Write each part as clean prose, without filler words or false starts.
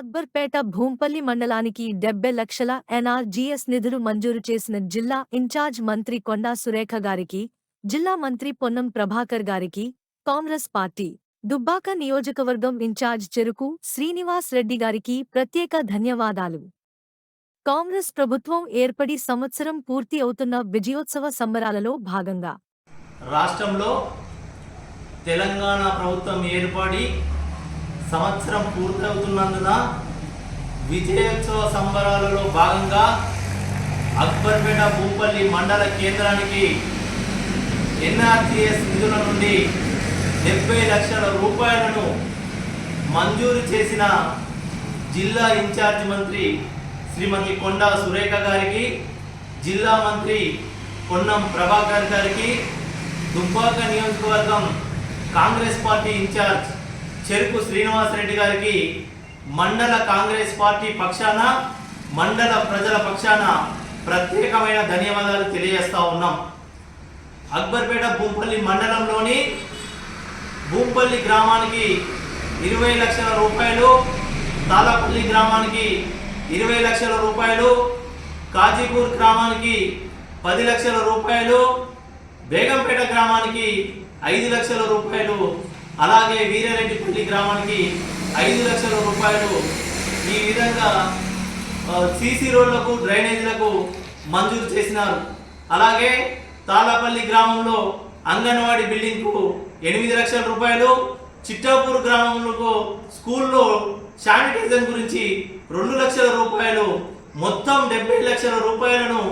అక్బర్పేట భూంపల్లి మండలానికి 70 లక్షల ఎన్ఆర్జీఎస్ నిధులు మంజూరు చేసిన జిల్లా ఇన్ఛార్జ్ మంత్రి కొండా సురేఖ గారికి, జిల్లా మంత్రి పొన్నం ప్రభాకర్ గారికి, కాంగ్రెస్ పార్టీ దుబ్బాక నియోజకవర్గం ఇన్ఛార్జ్ చెరుకు శ్రీనివాస్ రెడ్డి గారికి ప్రత్యేక ధన్యవాదాలు. కాంగ్రెస్ ప్రభుత్వం ఏర్పడి సంవత్సరం పూర్తి అవుతున్న విజయోత్సవ సంబరాలలో భాగంగా రాష్ట్రంలో తెలంగాణ ప్రభుత్వం ఏర్పడి సంవత్సరం పూర్తవుతున్నందున విజయోత్సవ సంబరాలలో భాగంగా అక్బర్పేట భూంపల్లి మండల కేంద్రానికి ఎన్ఆర్జీఎస్ నిధుల నుండి 70 లక్షల రూపాయలను మంజూరు చేసిన జిల్లా ఇన్ఛార్జ్ మంత్రి శ్రీమతి కొండా సురేఖ గారికి, జిల్లా మంత్రి పొన్నం ప్రభాకర్ గారికి, దుబ్బాక నియోజకవర్గం కాంగ్రెస్ పార్టీ ఇన్ఛార్జ్ చెరుకు శ్రీనివాస్ రెడ్డి గారికి మండల కాంగ్రెస్ పార్టీ పక్షాన, మండల ప్రజల పక్షాన ప్రత్యేకమైన ధన్యవాదాలు తెలియజేస్తా ఉన్నాం. అక్బర్పేట భూంపల్లి మండలంలోని భూంపల్లి గ్రామానికి 20 లక్షల రూపాయలు, తాళపల్లి గ్రామానికి 20 లక్షల రూపాయలు, కాజీపూర్ గ్రామానికి 10 లక్షల రూపాయలు, బేగంపేట గ్రామానికి 5 లక్షల రూపాయలు, అలాగే వీరారెడ్డిపల్లి గ్రామానికి 5 లక్షల రూపాయలు ఈ విధంగా సీసీ రోడ్లకు, డ్రైనేజీలకు మంజూరు చేసినారు. అలాగే తాళపల్లి గ్రామంలో అంగన్వాడీ బిల్డింగ్కు 8 లక్షల రూపాయలు, చిట్టాపూర్ గ్రామంలో స్కూల్లో శానిటైజర్ గురించి 2 లక్షల రూపాయలు, మొత్తం 70 లక్షల రూపాయలను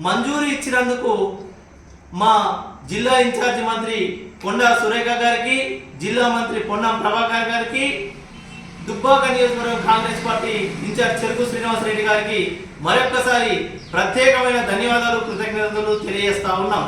మంజూరు ఇచ్చినందుకు మా జిల్లా ఇన్ఛార్జి మంత్రి కొండా సురేఖ గారికి, జిల్లా మంత్రి పొన్నం ప్రభాకర్ గారికి, దుబ్బాక నియోజకవర్గం కాంగ్రెస్ పార్టీ ఇన్ఛార్జ్ చెరుకు శ్రీనివాస్ రెడ్డి గారికి మరొక్కసారి ప్రత్యేకమైన ధన్యవాదాలు, కృతజ్ఞతలు తెలియజేస్తా ఉన్నాం.